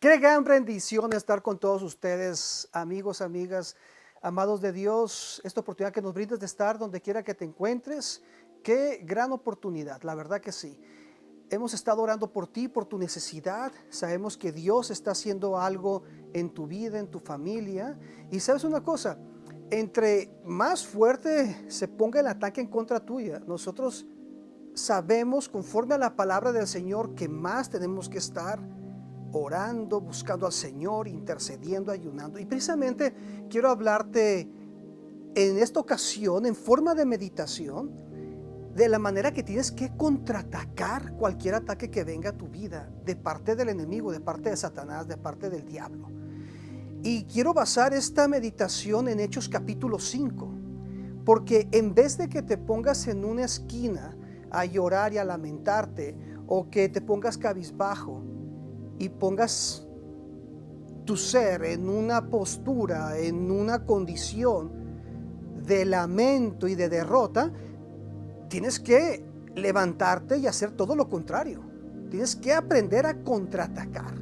Qué gran bendición estar con todos ustedes, amigos, amigas, amados de Dios. Esta oportunidad que nos brindas de estar donde quiera que te encuentres. Qué gran oportunidad, la verdad que sí. Hemos estado orando por ti, por tu necesidad. Sabemos que Dios está haciendo algo en tu vida, en tu familia. Y sabes una cosa, entre más fuerte se ponga el ataque en contra tuya, nosotros sabemos, conforme a la palabra del Señor, que más tenemos que estar orando, buscando al Señor, intercediendo, ayunando. Y precisamente quiero hablarte en esta ocasión, en forma de meditación, de la manera que tienes que contraatacar cualquier ataque que venga a tu vida, de parte del enemigo, de parte de Satanás, de parte del diablo. Y quiero basar esta meditación en Hechos capítulo 5, porque en vez de que te pongas en una esquina a llorar y a lamentarte, o que te pongas cabizbajo y pongas tu ser en una postura, en una condición de lamento y de derrota, tienes que levantarte y hacer todo lo contrario. Tienes que aprender a contraatacar.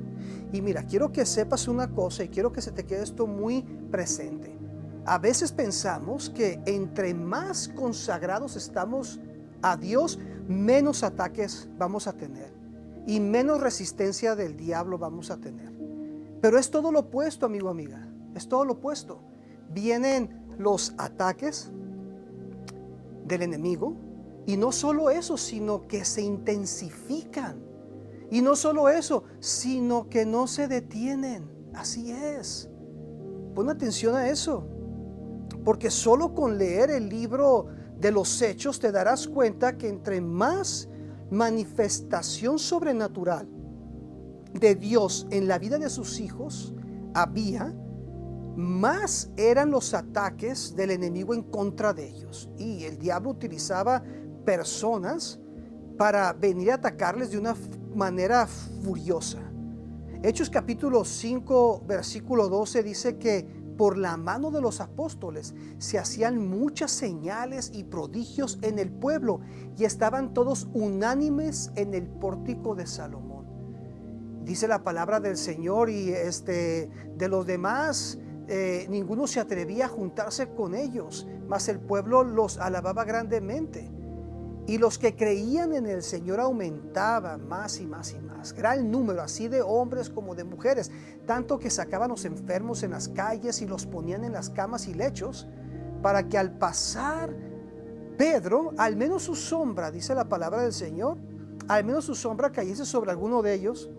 Y mira, quiero que sepas una cosa y quiero que se te quede esto muy presente. A veces pensamos que entre más consagrados estamos a Dios, menos ataques vamos a tener y menos resistencia del diablo vamos a tener. Pero es todo lo opuesto, amigo, amiga. Es todo lo opuesto. Vienen los ataques del enemigo y no solo eso, sino que se intensifican. Y no solo eso, sino que no se detienen. Así es. Pon atención a eso. Porque solo con leer el libro de los Hechos te darás cuenta que entre más manifestación sobrenatural de Dios en la vida de sus hijos había, más eran los ataques del enemigo en contra de ellos. Y el diablo utilizaba personas para venir a atacarles de una manera furiosa. Hechos capítulo 5 versículo 12 dice que por la mano de los apóstoles se hacían muchas señales y prodigios en el pueblo y estaban todos unánimes en el pórtico de Salomón. Dice la palabra del Señor y de los demás ninguno se atrevía a juntarse con ellos, mas el pueblo los alababa grandemente. Y los que creían en el Señor aumentaban más y más y más. Gran número, así de hombres como de mujeres, tanto que sacaban los enfermos en las calles y los ponían en las camas y lechos, para que al pasar Pedro, al menos su sombra, dice la palabra del Señor, al menos su sombra cayese sobre alguno de ellos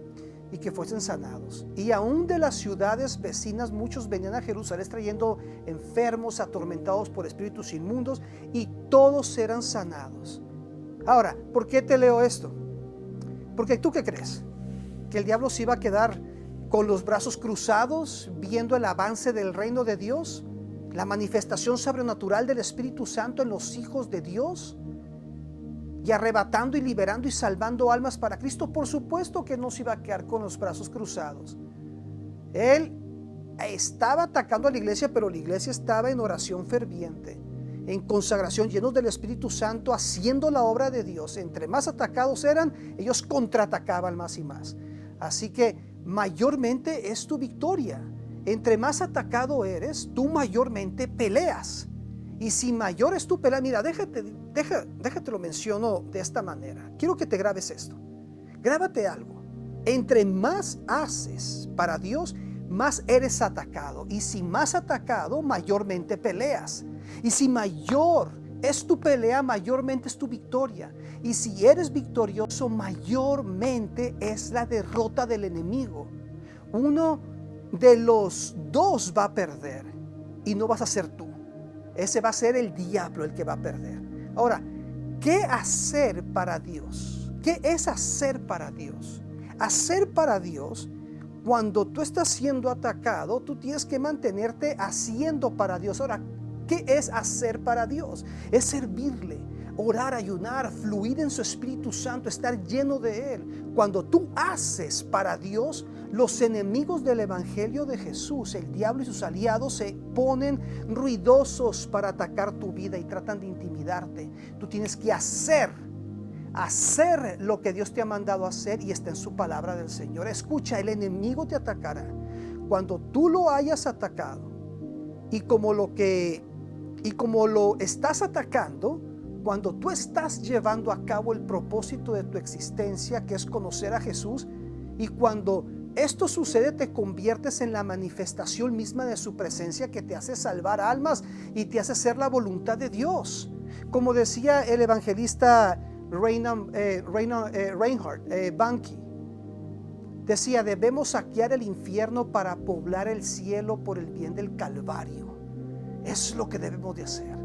y que fuesen sanados. Y aún de las ciudades vecinas muchos venían a Jerusalén trayendo enfermos, atormentados por espíritus inmundos, y todos eran sanados. Ahora, ¿por qué te leo esto? Porque ¿tú qué crees? ¿Que el diablo se iba a quedar con los brazos cruzados viendo el avance del reino de Dios? La manifestación sobrenatural del Espíritu Santo en los hijos de Dios, y arrebatando y liberando y salvando almas para Cristo. Por supuesto que no se iba a quedar con los brazos cruzados. Él estaba atacando a la iglesia, pero la iglesia estaba en oración ferviente, en consagración, llenos del Espíritu Santo, haciendo la obra de Dios. Entre más atacados eran, ellos contraatacaban más y más. Así que mayormente es tu victoria. Entre más atacado eres, tú mayormente peleas. Y si mayor es tu pelea, mira, déjate lo menciono de esta manera. Quiero que te grabes esto. Grábate algo. Entre más haces para Dios, más eres atacado. Y si más atacado, mayormente peleas. Y si mayor es tu pelea, mayormente es tu victoria. Y si eres victorioso, mayormente es la derrota del enemigo. Uno de los dos va a perder y no vas a ser tú. Ese va a ser el diablo el que va a perder. Ahora, ¿qué hacer para Dios? ¿Qué es hacer para Dios? Hacer para Dios, cuando tú estás siendo atacado, tú tienes que mantenerte haciendo para Dios. Ahora, ¿qué es hacer para Dios? Es servirle, orar, ayunar, fluir en su Espíritu Santo, estar lleno de Él. Cuando tú haces para Dios, los enemigos del Evangelio de Jesús, el diablo y sus aliados, se ponen ruidosos para atacar tu vida y tratan de intimidarte. Tú tienes que hacer hacer lo que Dios te ha mandado a hacer y está en su palabra del Señor. Escucha, el enemigo te atacará. Cuando tú lo hayas atacado y como lo estás atacando, cuando tú estás llevando a cabo el propósito de tu existencia, que es conocer a Jesús, y cuando esto sucede, te conviertes en la manifestación misma de su presencia, que te hace salvar almas y te hace hacer la voluntad de Dios. Como decía el evangelista Reinhard Bonnke, decía: debemos saquear el infierno para poblar el cielo por el bien del Calvario. Es lo que debemos de hacer.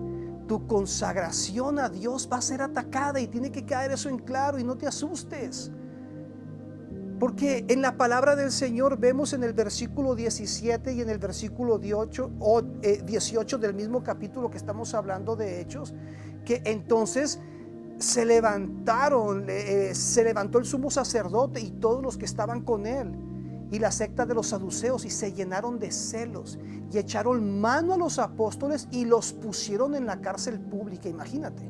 Tu consagración a Dios va a ser atacada y tiene que caer eso en claro, y no te asustes. Porque en la palabra del Señor vemos en el versículo 17 y en el versículo 18 del mismo capítulo que estamos hablando de Hechos, que entonces se levantó el sumo sacerdote y todos los que estaban con él y la secta de los saduceos, y se llenaron de celos y echaron mano a los apóstoles y los pusieron en la cárcel pública. Imagínate,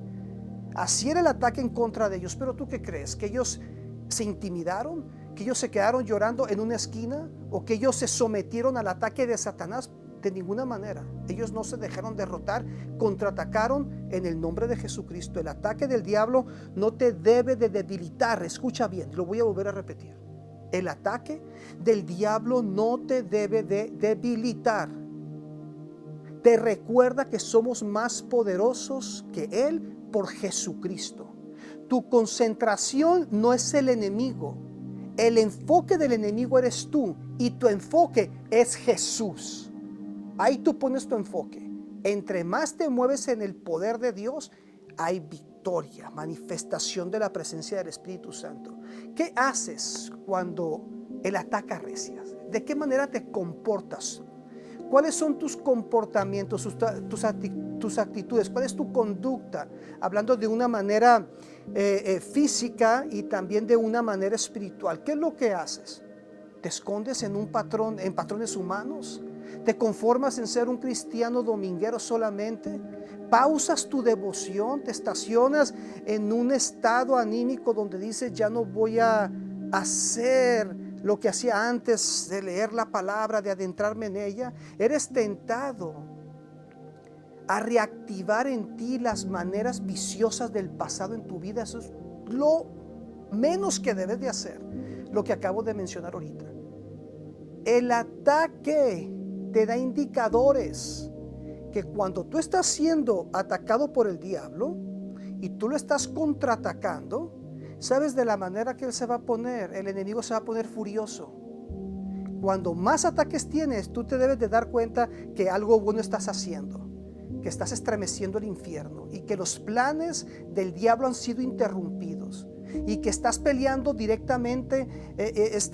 así era el ataque en contra de ellos. Pero ¿tú qué crees? ¿Que ellos se intimidaron? ¿Que ellos se quedaron llorando en una esquina? ¿O que ellos se sometieron al ataque de Satanás? De ninguna manera. Ellos no se dejaron derrotar, contraatacaron en el nombre de Jesucristo. El ataque del diablo no te debe de debilitar. Escucha bien, lo voy a volver a repetir. El ataque del diablo no te debe de debilitar. Te recuerda que somos más poderosos que él por Jesucristo. Tu concentración no es el enemigo. El enfoque del enemigo eres tú, y tu enfoque es Jesús. Ahí tú pones tu enfoque. Entre más te mueves en el poder de Dios, hay victoria, manifestación de la presencia del Espíritu Santo. ¿Qué haces cuando el ataque arrecia? ¿De qué manera te comportas? ¿Cuáles son tus comportamientos, tus actitudes? ¿Cuál es tu conducta? Hablando de una manera física y también de una manera espiritual. ¿Qué es lo que haces? ¿Te escondes en patrones humanos? ¿Te conformas en ser un cristiano dominguero solamente? ¿Pausas tu devoción? ¿Te estacionas en un estado anímico donde dices: ya no voy a hacer lo que hacía antes de leer la palabra, de adentrarme en ella? Eres tentado a reactivar en ti las maneras viciosas del pasado en tu vida. Eso es lo menos que debes de hacer, lo que acabo de mencionar ahorita. El ataque te da indicadores que cuando tú estás siendo atacado por el diablo y tú lo estás contraatacando, sabes de la manera que él se va a poner. El enemigo se va a poner furioso. Cuando más ataques tienes, tú te debes de dar cuenta que algo bueno estás haciendo, que estás estremeciendo el infierno y que los planes del diablo han sido interrumpidos, y que estás peleando directamente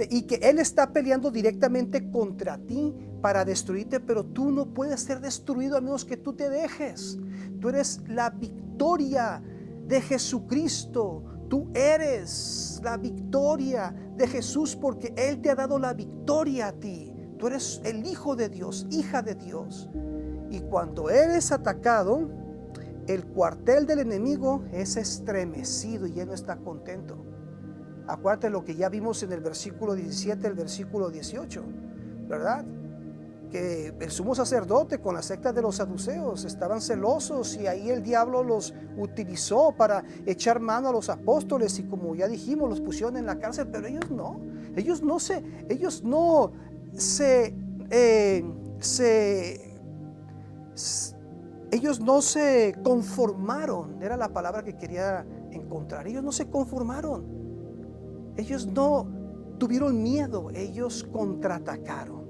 y que él está peleando directamente contra ti para destruirte. Pero tú no puedes ser destruido a menos que tú te dejes. Tú eres la victoria de Jesucristo. Tú eres la victoria de Jesús, porque él te ha dado la victoria a ti. Tú eres el hijo de Dios, hija de Dios. Y cuando eres atacado, el cuartel del enemigo es estremecido y él no está contento. Acuérdate lo que ya vimos en el versículo 17, el versículo 18, ¿verdad? Que el sumo sacerdote con la secta de los saduceos estaban celosos, y ahí el diablo los utilizó para echar mano a los apóstoles, y como ya dijimos, los pusieron en la cárcel. Pero ellos no se conformaron. Era la palabra que quería encontrar. Ellos no se conformaron. Ellos no tuvieron miedo. Ellos contraatacaron.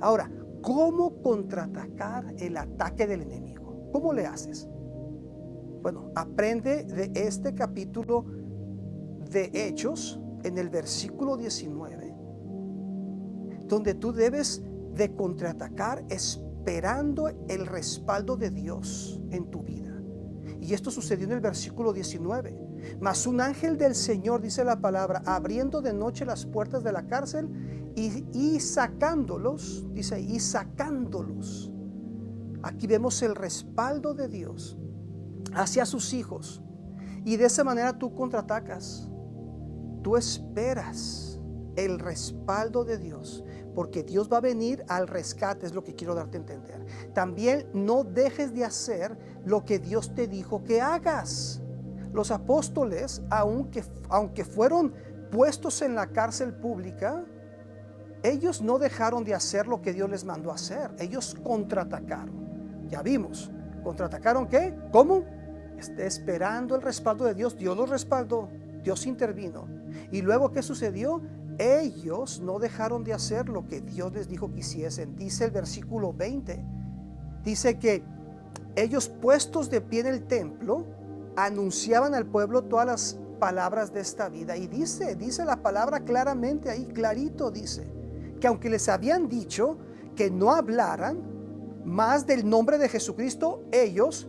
Ahora, ¿cómo contraatacar el ataque del enemigo? ¿Cómo le haces? Bueno, aprende de este capítulo de Hechos en el versículo 19, donde tú debes de contraatacar esperando el respaldo de Dios en tu vida. Y esto sucedió en el versículo 19. Mas un ángel del Señor, dice la palabra, abriendo de noche las puertas de la cárcel y sacándolos, dice, y sacándolos. Aquí vemos el respaldo de Dios hacia sus hijos. Y de esa manera tú contraatacas. Tú esperas el respaldo de Dios, porque Dios va a venir al rescate, es lo que quiero darte a entender. También no dejes de hacer lo que Dios te dijo que hagas. Los apóstoles, aunque fueron puestos en la cárcel pública, ellos no dejaron de hacer lo que Dios les mandó a hacer. Ellos contraatacaron. Ya vimos. ¿Contraatacaron qué? ¿Cómo? Esperando el respaldo de Dios. Dios los respaldó. Dios intervino. Y luego, ¿qué sucedió? Ellos no dejaron de hacer lo que Dios les dijo que hiciesen. Dice el versículo 20. Dice que ellos, puestos de pie en el templo, anunciaban al pueblo todas las palabras de esta vida. Y dice la palabra claramente ahí, clarito dice, que aunque les habían dicho que no hablaran más del nombre de Jesucristo, ellos,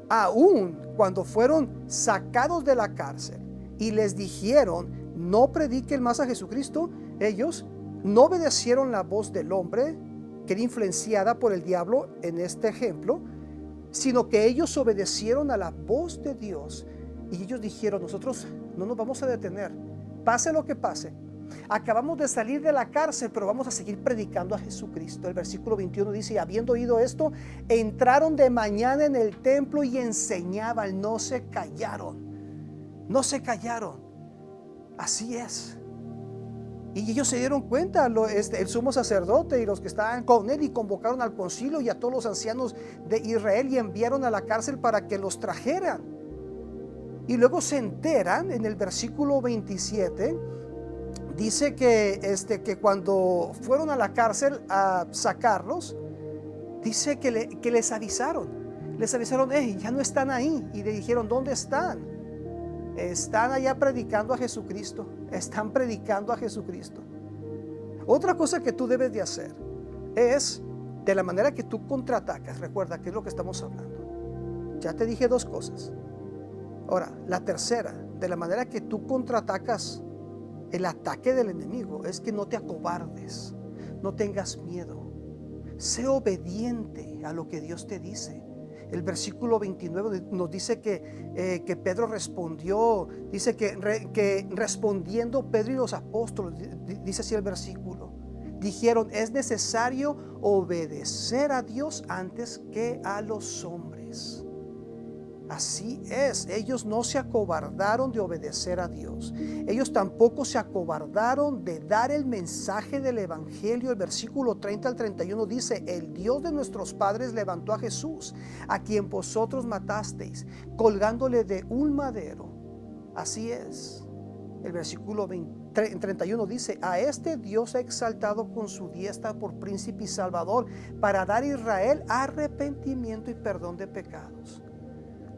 aún cuando fueron sacados de la cárcel y les dijeron no prediquen más a Jesucristo, ellos no obedecieron la voz del hombre que era influenciada por el diablo en este ejemplo, sino que ellos obedecieron a la voz de Dios. Y ellos dijeron, nosotros no nos vamos a detener, pase lo que pase. Acabamos de salir de la cárcel, pero vamos a seguir predicando a Jesucristo. El versículo 21 dice, y habiendo oído esto, entraron de mañana en el templo y enseñaban. No se callaron, no se callaron. Así es. Y ellos se dieron cuenta, el sumo sacerdote y los que estaban con él, y convocaron al concilio y a todos los ancianos de Israel y enviaron a la cárcel para que los trajeran. Y luego se enteran en el versículo 27, dice que cuando fueron a la cárcel a sacarlos, dice que les avisaron, hey, ya no están ahí. Y le dijeron, ¿dónde están? Están allá predicando a Jesucristo. Están predicando a Jesucristo. Otra cosa que tú debes de hacer es, de la manera que tú contraatacas, recuerda que es lo que estamos hablando. Ya te dije dos cosas. Ahora, la tercera, de la manera que tú contraatacas el ataque del enemigo, es que no te acobardes, no tengas miedo. Sé obediente a lo que Dios te dice. El versículo 29 nos dice que Pedro respondió, dice que respondiendo Pedro y los apóstoles, dice así el versículo, dijeron, es necesario obedecer a Dios antes que a los hombres. Así es, ellos no se acobardaron de obedecer a Dios. Ellos tampoco se acobardaron de dar el mensaje del evangelio. El versículo 30 al 31 dice, el Dios de nuestros padres levantó a Jesús, a quien vosotros matasteis, colgándole de un madero. Así es. El versículo 31 dice, a este Dios ha exaltado con su diestra por príncipe y salvador, para dar a Israel arrepentimiento y perdón de pecados.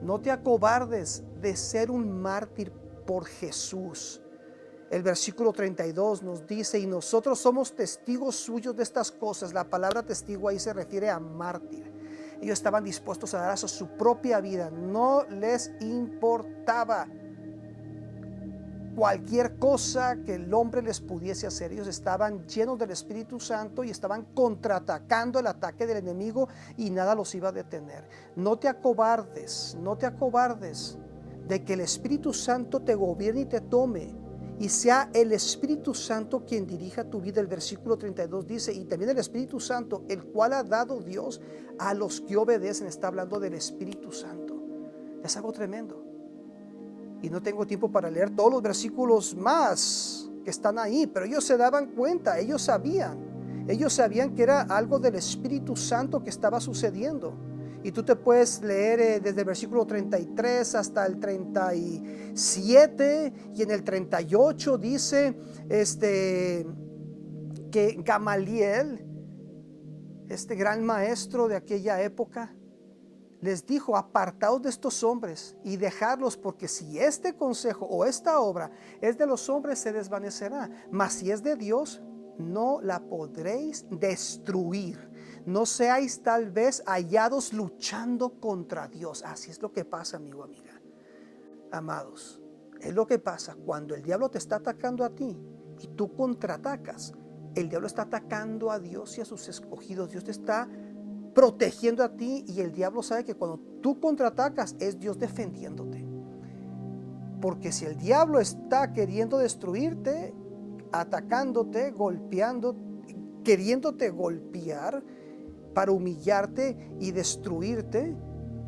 No te acobardes de ser un mártir por Jesús. El versículo 32 nos dice, y nosotros somos testigos suyos de estas cosas. La palabra testigo ahí se refiere a mártir. Ellos estaban dispuestos a dar hasta su propia vida. No les importaba cualquier cosa que el hombre les pudiese hacer. Ellos estaban llenos del Espíritu Santo y estaban contraatacando el ataque del enemigo, y nada los iba a detener. No te acobardes, no te acobardes de que el Espíritu Santo te gobierne y te tome, y sea el Espíritu Santo quien dirija tu vida. El versículo 32 dice, y también el Espíritu Santo, el cual ha dado Dios a los que obedecen. Está hablando del Espíritu Santo. Es algo tremendo. Y no tengo tiempo para leer todos los versículos más que están ahí, pero ellos se daban cuenta, ellos sabían que era algo del Espíritu Santo que estaba sucediendo. Y tú te puedes leer desde el versículo 33 hasta el 37, y en el 38 dice que Gamaliel, este gran maestro de aquella época, les dijo, apartaos de estos hombres y dejarlos, porque si este consejo o esta obra es de los hombres, se desvanecerá, mas si es de Dios, no la podréis destruir. No seáis tal vez hallados luchando contra Dios. Así es lo que pasa, amigo, amiga. Amados, es lo que pasa cuando el diablo te está atacando a ti y tú contraatacas. El diablo está atacando a Dios y a sus escogidos. Dios te está protegiendo a ti, y el diablo sabe que cuando tú contraatacas es Dios defendiéndote. Porque si el diablo está queriendo destruirte, atacándote, golpeando, queriéndote golpear para humillarte y destruirte,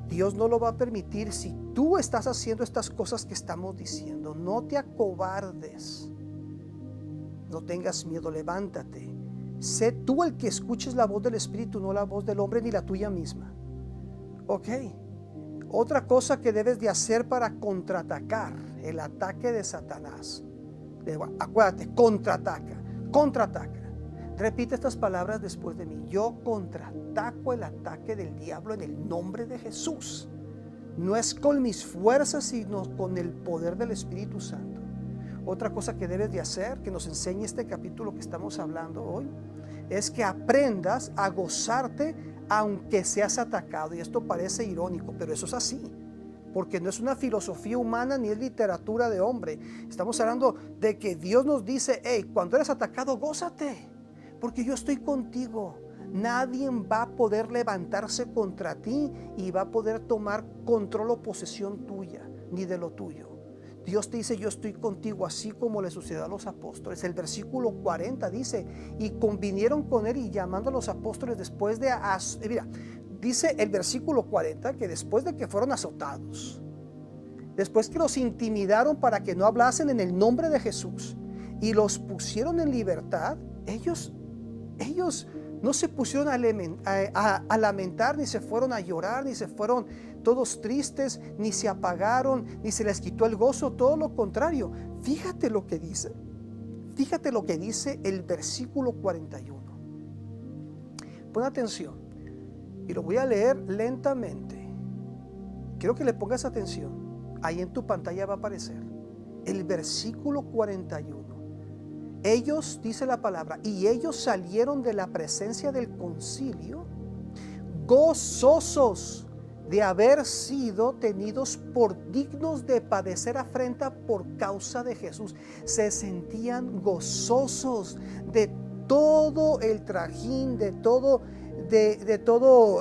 Dios no lo va a permitir si tú estás haciendo estas cosas que estamos diciendo. No te acobardes, no tengas miedo, levántate. Sé tú el que escuches la voz del Espíritu, no la voz del hombre ni la tuya misma. Ok. Otra cosa que debes de hacer para contraatacar el ataque de Satanás. Acuérdate, contraataca. Repite estas palabras después de mí. Yo contraataco el ataque del diablo en el nombre de Jesús. No es con mis fuerzas, sino con el poder del Espíritu Santo. Otra cosa que debes de hacer, que nos enseña este capítulo que estamos hablando hoy, es que aprendas a gozarte aunque seas atacado. Y esto parece irónico, pero eso es así. Porque no es una filosofía humana ni es literatura de hombre. Estamos hablando de que Dios nos dice, hey, cuando eres atacado, gózate, porque yo estoy contigo. Nadie va a poder levantarse contra ti y va a poder tomar control o posesión tuya, ni de lo tuyo. Dios te dice, yo estoy contigo, así como le sucedió a los apóstoles. El versículo 40 dice, y convinieron con él y llamando a los apóstoles después de... Mira, dice el versículo 40 que después de que fueron azotados, después que los intimidaron para que no hablasen en el nombre de Jesús y los pusieron en libertad, ellos no se pusieron a lamentar, ni se fueron a llorar, ni se fueron todos tristes, ni se apagaron, ni se les quitó el gozo, todo lo contrario. Fíjate lo que dice el versículo 41. Pon atención y lo voy a leer lentamente. Quiero que le pongas atención. Ahí en tu pantalla va a aparecer el versículo 41. Ellos, dice la palabra, y ellos salieron de la presencia del concilio gozosos de haber sido tenidos por dignos de padecer afrenta por causa de Jesús. Se sentían gozosos de todo el trajín, de todo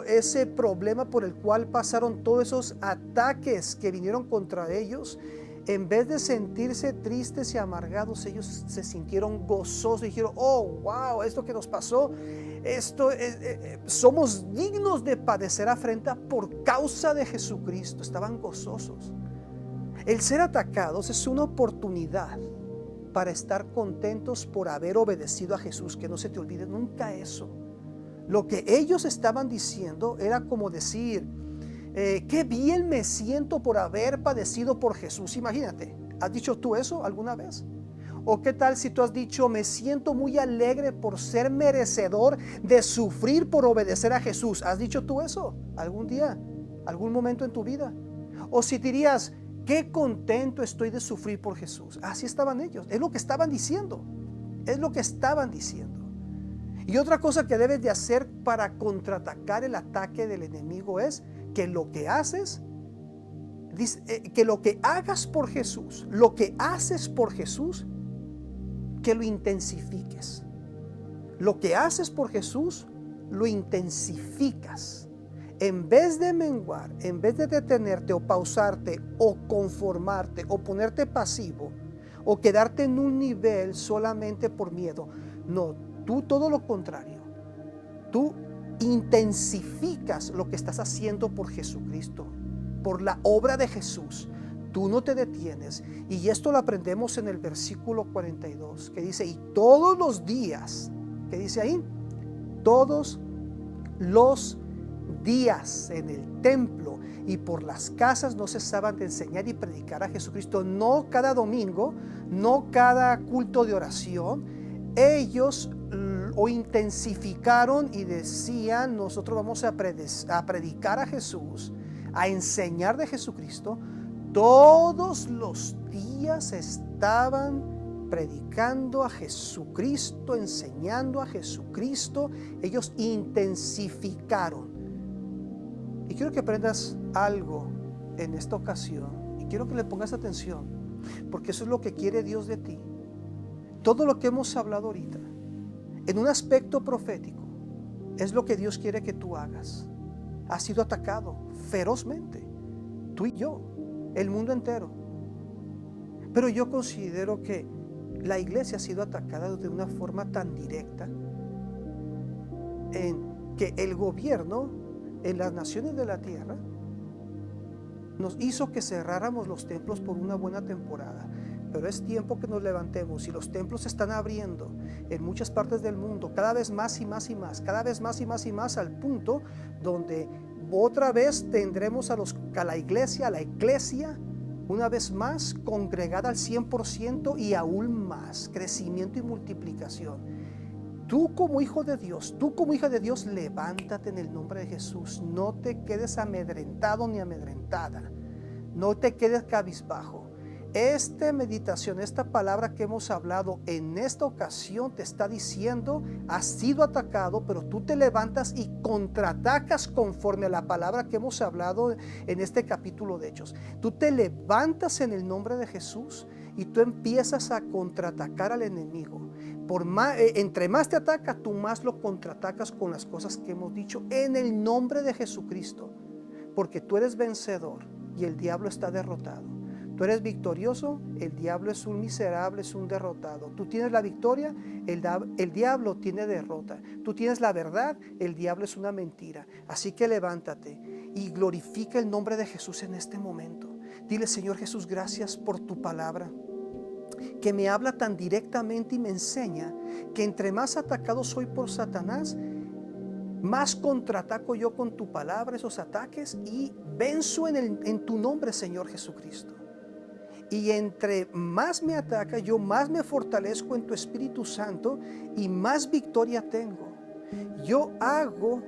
ese problema por el cual pasaron, todos esos ataques que vinieron contra ellos. En vez de sentirse tristes y amargados, ellos se sintieron gozosos y dijeron, oh, wow, esto que nos pasó, somos dignos de padecer afrenta por causa de Jesucristo. Estaban gozosos. El ser atacados es una oportunidad para estar contentos por haber obedecido a Jesús. Que no se te olvide nunca eso. Lo que ellos estaban diciendo era como decir, qué bien me siento por haber padecido por Jesús. Imagínate, ¿has dicho tú eso alguna vez? ¿O qué tal si tú has dicho, me siento muy alegre por ser merecedor de sufrir por obedecer a Jesús? ¿Has dicho tú eso algún día, algún momento en tu vida? O si dirías, qué contento estoy de sufrir por Jesús. Así estaban ellos, es lo que estaban diciendo, Y otra cosa que debes de hacer para contraatacar el ataque del enemigo es que lo que haces, que lo que hagas por Jesús, lo que haces por Jesús, que lo intensifiques. Lo que haces por Jesús, lo intensificas. En vez de menguar, en vez de detenerte o pausarte o conformarte o ponerte pasivo o quedarte en un nivel solamente por miedo, no, tú todo lo contrario. Tú intensificas lo que estás haciendo por Jesucristo, por la obra de Jesús. Tú no te detienes. Y esto lo aprendemos en el versículo 42, que dice, y todos los días, ¿qué dice ahí? Todos los días en el templo y por las casas no cesaban de enseñar y predicar a Jesucristo. No cada domingo, no cada culto de oración. Ellos o intensificaron y decían, nosotros vamos a predicar a Jesús, a enseñar de Jesucristo. Todos los días estaban predicando a Jesucristo, enseñando a Jesucristo. Ellos intensificaron. Y quiero que aprendas algo en esta ocasión. Y quiero que le pongas atención, porque eso es lo que quiere Dios de ti. Todo lo que hemos hablado ahorita, en un aspecto profético, es lo que Dios quiere que tú hagas. Has sido atacado ferozmente, tú y yo, el mundo entero. Pero yo considero que la iglesia ha sido atacada de una forma tan directa en que el gobierno en las naciones de la tierra nos hizo que cerráramos los templos por una buena temporada. Pero es tiempo que nos levantemos y los templos se están abriendo en muchas partes del mundo, cada vez más y más y más, cada vez más y más y más, al punto donde otra vez tendremos a la iglesia una vez más congregada al 100% y aún más crecimiento y multiplicación. Tú como hijo de Dios, tú como hija de Dios, levántate en el nombre de Jesús. No te quedes amedrentado ni amedrentada. No te quedes cabizbajo. Esta meditación, esta palabra que hemos hablado en esta ocasión te está diciendo: has sido atacado, pero tú te levantas y contraatacas conforme a la palabra que hemos hablado en este capítulo de Hechos. Tú te levantas en el nombre de Jesús y tú empiezas a contraatacar al enemigo. Entre más te ataca, tú más lo contraatacas con las cosas que hemos dicho en el nombre de Jesucristo, porque tú eres vencedor y el diablo está derrotado. Tú eres victorioso, el diablo es un miserable, es un derrotado. Tú tienes la victoria, el diablo tiene derrota. Tú tienes la verdad, el diablo es una mentira. Así que levántate y glorifica el nombre de Jesús en este momento. Dile: Señor Jesús, gracias por tu palabra, que me habla tan directamente y me enseña que entre más atacado soy por Satanás, más contraataco yo con tu palabra esos ataques y venzo en tu nombre, Señor Jesucristo. Y entre más me ataca, yo más me fortalezco en tu Espíritu Santo y más victoria tengo. Yo hago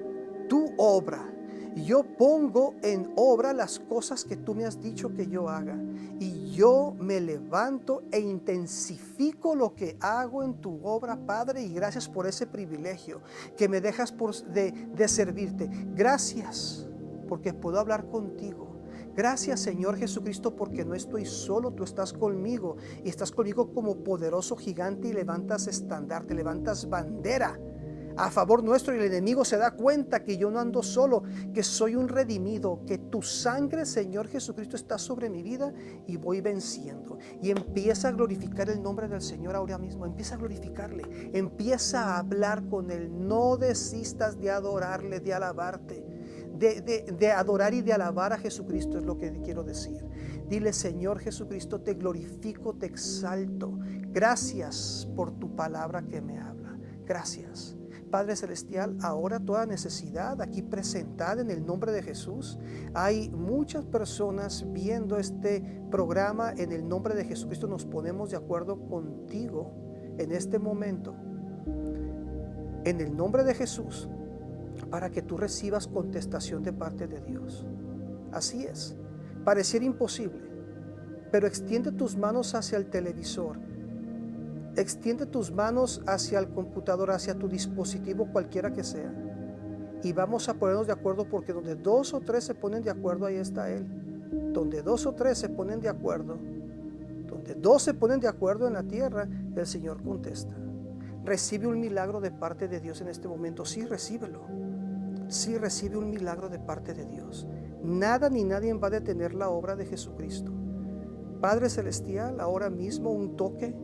tu obra. Yo pongo en obra las cosas que tú me has dicho que yo haga. Y yo me levanto e intensifico lo que hago en tu obra, Padre. Y gracias por ese privilegio que me dejas de servirte. Gracias porque puedo hablar contigo. Gracias, Señor Jesucristo, porque no estoy solo, tú estás conmigo y estás conmigo como poderoso gigante y levantas estandarte, levantas bandera a favor nuestro, y el enemigo se da cuenta que yo no ando solo, que soy un redimido, que tu sangre, Señor Jesucristo, está sobre mi vida y voy venciendo. Y empieza a glorificar el nombre del Señor ahora mismo, empieza a glorificarle, empieza a hablar con Él, no desistas de adorarle, de alabarte. De adorar y de alabar a Jesucristo es lo que quiero decir. Dile: Señor Jesucristo, te glorifico, te exalto. Gracias por tu palabra que me habla. Gracias. Padre Celestial, ahora toda necesidad aquí presentada en el nombre de Jesús. Hay muchas personas viendo este programa. En el nombre de Jesucristo nos ponemos de acuerdo contigo en este momento. En el nombre de Jesús, para que tú recibas contestación de parte de Dios. Así es, pareciera imposible, pero extiende tus manos hacia el televisor, extiende tus manos hacia el computador, hacia tu dispositivo, cualquiera que sea, y vamos a ponernos de acuerdo, porque donde 2 o 3 se ponen de acuerdo, ahí está Él. Donde 2 o 3 se ponen de acuerdo, donde 2 se ponen de acuerdo en la tierra, el Señor contesta. Recibe un milagro de parte de Dios en este momento. Sí, recíbelo. Sí, recibe un milagro de parte de Dios. Nada ni nadie va a detener la obra de Jesucristo. Padre Celestial, ahora mismo un toque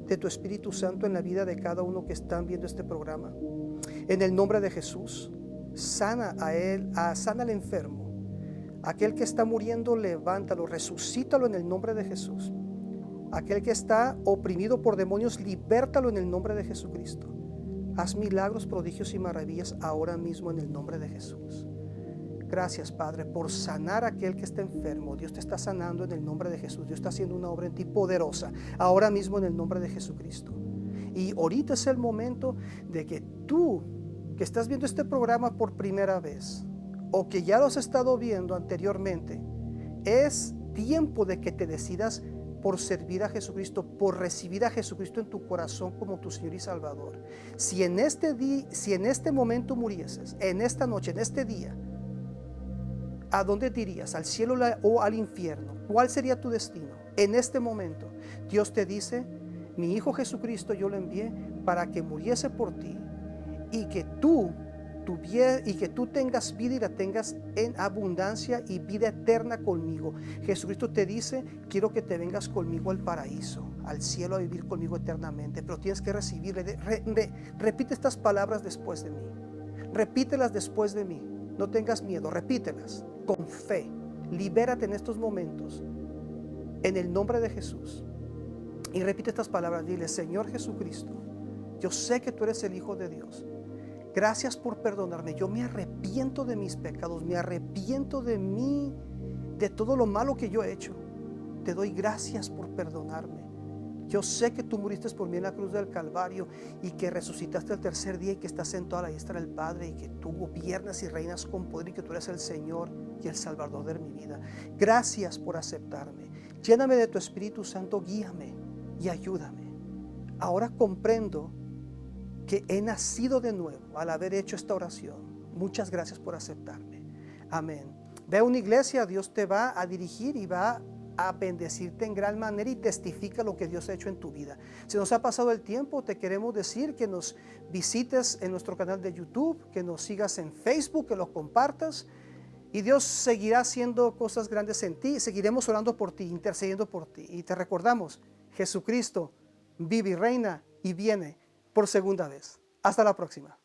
de tu Espíritu Santo en la vida de cada uno que están viendo este programa. En el nombre de Jesús, sana a él, sana al enfermo. Aquel que está muriendo, levántalo, resucítalo en el nombre de Jesús. Aquel que está oprimido por demonios, libértalo en el nombre de Jesucristo. Haz milagros, prodigios y maravillas ahora mismo en el nombre de Jesús. Gracias, Padre, por sanar a aquel que está enfermo. Dios te está sanando en el nombre de Jesús. Dios está haciendo una obra en ti poderosa ahora mismo en el nombre de Jesucristo. Y ahorita es el momento de que tú, que estás viendo este programa por primera vez, o que ya lo has estado viendo anteriormente, es tiempo de que te decidas por servir a Jesucristo, por recibir a Jesucristo en tu corazón como tu Señor y Salvador. Si en este momento murieses, en esta noche, en este día, ¿a dónde te irías? ¿Al cielo o al infierno? ¿Cuál sería tu destino? En este momento, Dios te dice: mi Hijo Jesucristo yo lo envié para que muriese por ti y que tú y que tú tengas vida y la tengas en abundancia y vida eterna conmigo. Jesucristo te dice, quiero que te vengas conmigo al paraíso, al cielo, a vivir conmigo eternamente, pero tienes que recibirle. Repite estas palabras después de mí. Repítelas después de mí. No tengas miedo, repítelas con fe. Libérate en estos momentos, en el nombre de Jesús. Y repite estas palabras, dile: Señor Jesucristo, yo sé que tú eres el Hijo de Dios. Gracias por perdonarme. Yo me arrepiento de mis pecados, me arrepiento de mí, de todo lo malo que yo he hecho. Te doy gracias por perdonarme. Yo sé que tú muriste por mí en la cruz del Calvario y que resucitaste el tercer día y que estás sentado a la diestra del Padre y que tú gobiernas y reinas con poder y que tú eres el Señor y el Salvador de mi vida. Gracias por aceptarme. Lléname de tu Espíritu Santo, guíame y ayúdame. Ahora comprendo que he nacido de nuevo al haber hecho esta oración. Muchas gracias por aceptarme. Amén. Ve a una iglesia, Dios te va a dirigir y va a bendecirte en gran manera y testifica lo que Dios ha hecho en tu vida. Si nos ha pasado el tiempo, te queremos decir que nos visites en nuestro canal de YouTube, que nos sigas en Facebook, que lo compartas, y Dios seguirá haciendo cosas grandes en ti. Seguiremos orando por ti, intercediendo por ti. Y te recordamos, Jesucristo vive y reina y viene por segunda vez. Hasta la próxima.